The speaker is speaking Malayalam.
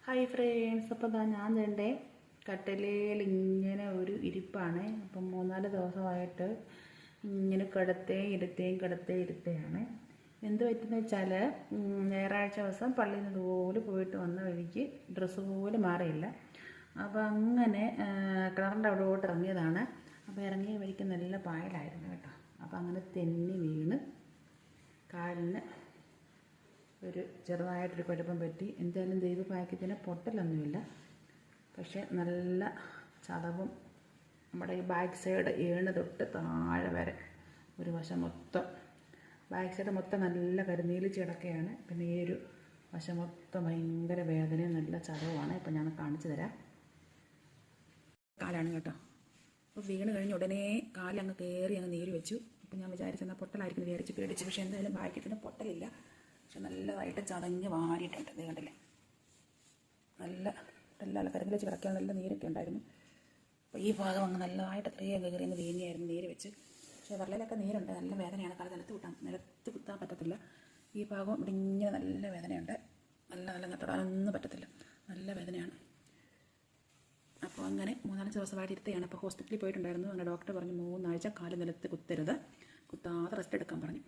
ഹായ് ഫ്രണ്ട്സ്, അപ്പോൾ ഞാൻ എൻ്റെ കട്ടിലയിൽ ഇങ്ങനെ ഒരു ഇരിപ്പാണ്. അപ്പം 3-4 ദിവസമായിട്ട് ഇങ്ങനെ കിടത്തയാണ്. എന്ത് പറ്റുമെന്ന് വെച്ചാൽ ഞായറാഴ്ച ദിവസം പള്ളിയിൽ നിന്ന് ഇതുപോലെ പോയിട്ട് വന്ന വഴിക്ക് ഡ്രസ്സ് പോലും മാറിയില്ല. അപ്പോൾ അങ്ങനെ കിണറിൻ്റെ അവിടോട്ട് ഇറങ്ങിയതാണ്. അപ്പോൾ ഇറങ്ങിയ വഴിക്ക് നല്ല പായലായിരുന്നു കേട്ടോ. അപ്പോൾ അങ്ങനെ തെന്നി വീണ് കാലിന് ഒരു ചെറുതായിട്ടൊരു കുഴപ്പം പറ്റി. എന്തായാലും ദൈവഭാഗ്യത്തിന് പൊട്ടലൊന്നുമില്ല, പക്ഷേ നല്ല ചതവും നമ്മുടെ ഈ ബാക്ക് സൈഡ് ഏണ് തൊട്ട് താഴെ വരെ ഒരു വശം മൊത്തം, ബാക്ക് സൈഡ് മൊത്തം നല്ല കരിനീലിച്ച് കിടക്കുകയാണ്. പിന്നെ ഈ ഒരു വശം മൊത്തം ഭയങ്കര വേദനയും നല്ല ചതവുമാണ്. ഇപ്പം ഞാൻ കാണിച്ചു തരാം. കാലാണ് കേട്ടോ. അപ്പോൾ വീണ് കഴിഞ്ഞ് ഉടനെ കാലങ്ങ് കയറി അങ്ങ് നീര് വെച്ചു. അപ്പം ഞാൻ വിചാരിച്ചെന്നാൽ പൊട്ടലായിരിക്കും വിചാരിച്ച് പേടിച്ച്. പക്ഷേ എന്തായാലും ഭാഗ്യത്തിന് പൊട്ടലില്ല. പക്ഷെ നല്ലതായിട്ട് ചതഞ്ഞ് വാരിയിട്ടുണ്ട്. ഇത് കണ്ടില്ലേ, നല്ല കരങ്ങിലേക്ക് കിടക്കാൻ നല്ല നീരൊക്കെ ഉണ്ടായിരുന്നു. അപ്പോൾ ഈ ഭാഗം അങ്ങ് നല്ലതായിട്ട് അത്രയും കയറിയെന്ന് വീങ്ങിയായിരുന്നു നീര് വെച്ച്. പക്ഷേ വരലിലൊക്കെ നീരുണ്ട്, നല്ല വേദനയാണ്. കാല് നിലത്ത് കുത്താൻ പറ്റത്തില്ല. ഈ ഭാഗം ഇവിടെ ഇങ്ങനെ നല്ല വേദനയുണ്ട്. നല്ല തൊടാനൊന്നും പറ്റത്തില്ല, നല്ല വേദനയാണ്. അപ്പോൾ അങ്ങനെ 3-4 ദിവസമായിട്ട് ഇരുത്തുകയാണ്. അപ്പോൾ ഹോസ്പിറ്റലിൽ പോയിട്ടുണ്ടായിരുന്നു. അങ്ങനെ ഡോക്ടർ പറഞ്ഞു 3 ആഴ്ച കാല് നിലത്ത് കുത്തരുത്, കുത്താതെ റെസ്റ്റ് എടുക്കാൻ പറഞ്ഞു.